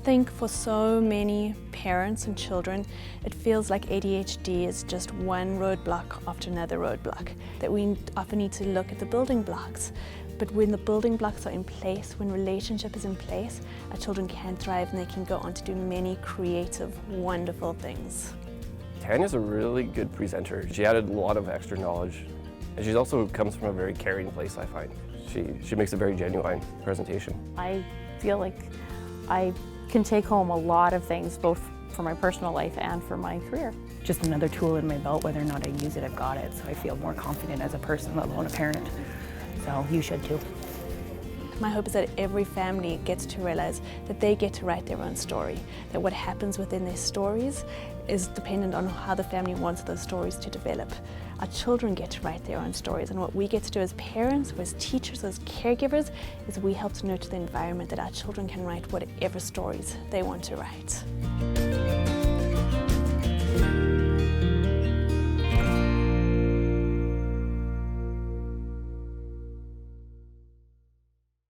think for so many parents and children, it feels like ADHD is just one roadblock after another roadblock, that we often need to look at the building blocks. But when the building blocks are in place, when relationship is in place, our children can thrive and they can go on to do many creative, wonderful things. Tanya's a really good presenter. She added a lot of extra knowledge, and she also comes from a very caring place, I find. She makes a very genuine presentation. I feel like I can take home a lot of things, both for my personal life and for my career. Just another tool in my belt. Whether or not I use it, I've got it, so I feel more confident as a person, let alone a parent. So you should too. My hope is that every family gets to realize that they get to write their own story, that what happens within their stories is dependent on how the family wants those stories to develop. Our children get to write their own stories, and what we get to do as parents, as teachers, as caregivers, is we help to nurture the environment that our children can write whatever stories they want to write.